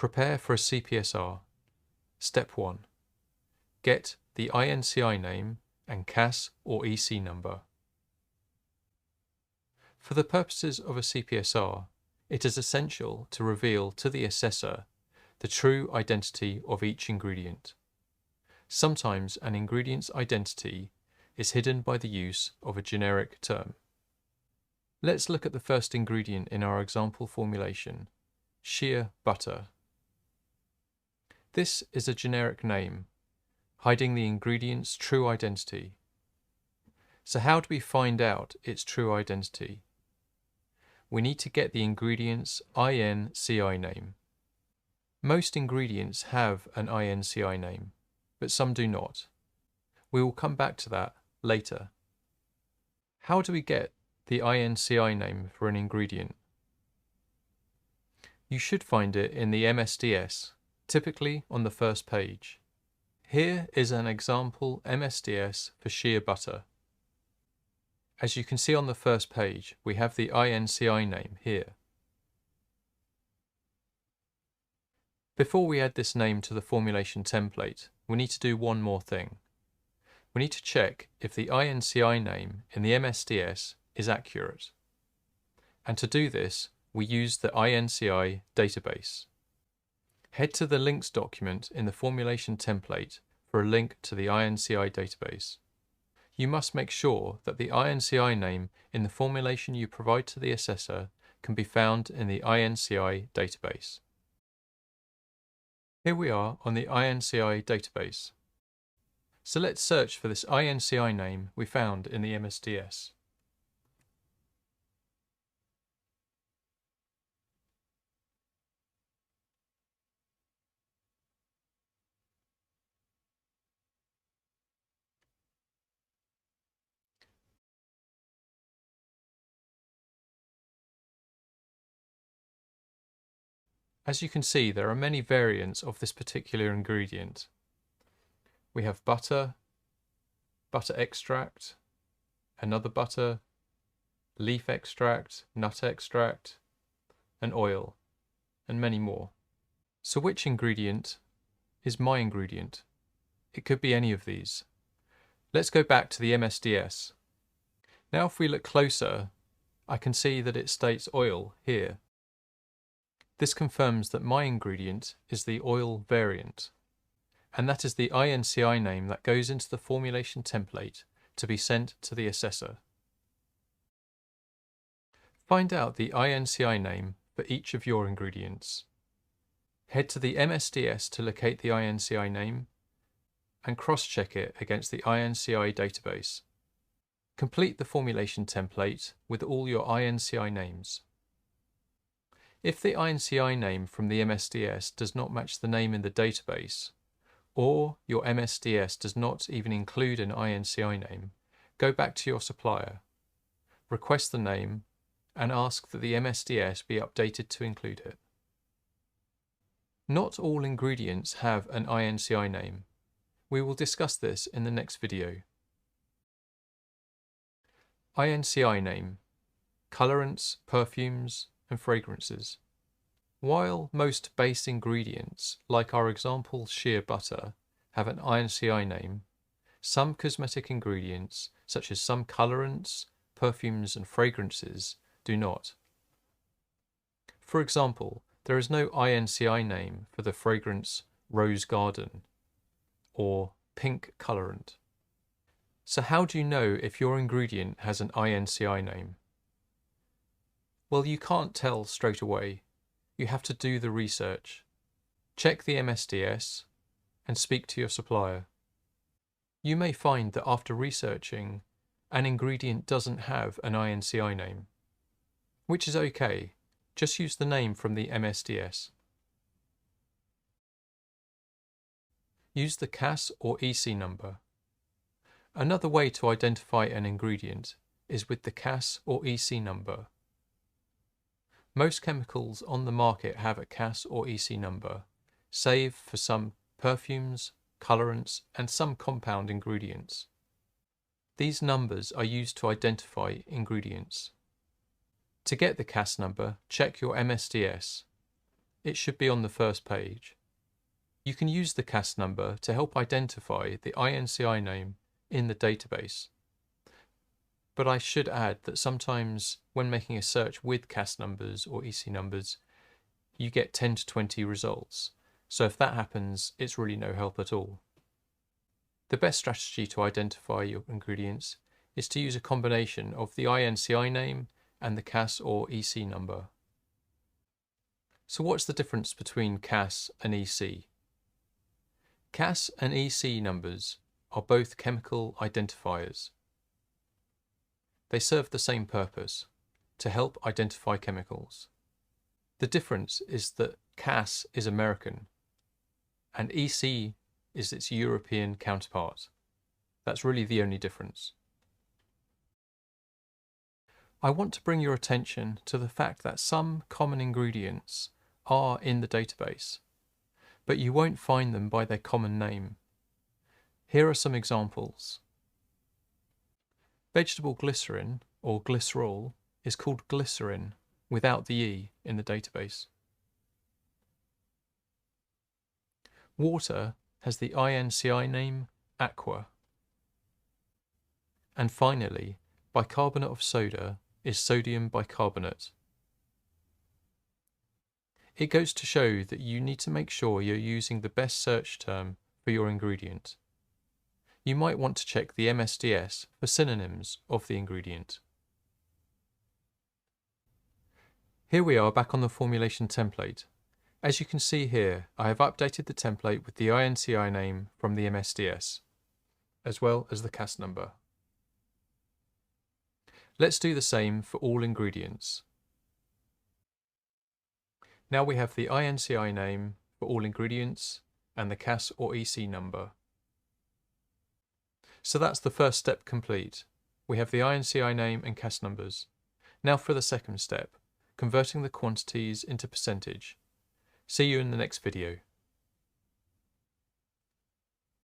Prepare for a CPSR. Step 1. Get the INCI name and CAS or EC number. For the purposes of a CPSR, it is essential to reveal to the assessor the true identity of each ingredient. Sometimes an ingredient's identity is hidden by the use of a generic term. Let's look at the first ingredient in our example formulation, shea butter. This is a generic name, hiding the ingredient's true identity. So how do we find out its true identity? We need to get the ingredient's INCI name. Most ingredients have an INCI name, but some do not. We will come back to that later. How do we get the INCI name for an ingredient? You should find it in the MSDS, typically on the first page. Here is an example MSDS for shea butter. As you can see on the first page, we have the INCI name here. Before we add this name to the formulation template, we need to do one more thing. We need to check if the INCI name in the MSDS is accurate. And to do this, we use the INCI database. Head to the links document in the formulation template for a link to the INCI database. You must make sure that the INCI name in the formulation you provide to the assessor can be found in the INCI database. Here we are on the INCI database. So let's search for this INCI name we found in the MSDS. As you can see, there are many variants of this particular ingredient. We have butter, butter extract, another butter, leaf extract, nut extract, and oil, and many more. So which ingredient is my ingredient? It could be any of these. Let's go back to the MSDS. Now if we look closer, I can see that it states oil here. This confirms that my ingredient is the oil variant, and that is the INCI name that goes into the formulation template to be sent to the assessor. Find out the INCI name for each of your ingredients. Head to the MSDS to locate the INCI name and cross-check it against the INCI database. Complete the formulation template with all your INCI names. If the INCI name from the MSDS does not match the name in the database, or your MSDS does not even include an INCI name, go back to your supplier, request the name, and ask that the MSDS be updated to include it. Not all ingredients have an INCI name. We will discuss this in the next video. INCI name: colorants, perfumes, and fragrances. While most base ingredients, like our example shea butter, have an INCI name, some cosmetic ingredients, such as some colorants, perfumes, and fragrances, do not. For example, there is no INCI name for the fragrance Rose Garden or pink colorant. So how do you know if your ingredient has an INCI name? Well, you can't tell straight away. You have to do the research. Check the MSDS and speak to your supplier. You may find that after researching, an ingredient doesn't have an INCI name, which is okay. Just use the name from the MSDS. Use the CAS or EC number. Another way to identify an ingredient is with the CAS or EC number. Most chemicals on the market have a CAS or EC number, save for some perfumes, colorants, and some compound ingredients. These numbers are used to identify ingredients. To get the CAS number, check your MSDS. it should be on the first page. You can use the CAS number to help identify the INCI name in the database. But I should add that sometimes when making a search with CAS numbers or EC numbers, you get 10 to 20 results. So if that happens, it's really no help at all. The best strategy to identify your ingredients is to use a combination of the INCI name and the CAS or EC number. So what's the difference between CAS and EC? CAS and EC numbers are both chemical identifiers. They serve the same purpose, to help identify chemicals. The difference is that CAS is American and EC is its European counterpart. That's really the only difference. I want to bring your attention to the fact that some common ingredients are in the database, but you won't find them by their common name. Here are some examples. Vegetable glycerin, or glycerol, is called glycerin without the E in the database. Water has the INCI name aqua. And finally, bicarbonate of soda is sodium bicarbonate. It goes to show that you need to make sure you're using the best search term for your ingredient. You might want to check the MSDS for synonyms of the ingredient. Here we are back on the formulation template. As you can see here, I have updated the template with the INCI name from the MSDS, as well as the CAS number. Let's do the same for all ingredients. Now we have the INCI name for all ingredients and the CAS or EC number. So that's the first step complete. We have the INCI name and CAS numbers. Now for the second step, converting the quantities into percentage. See you in the next video.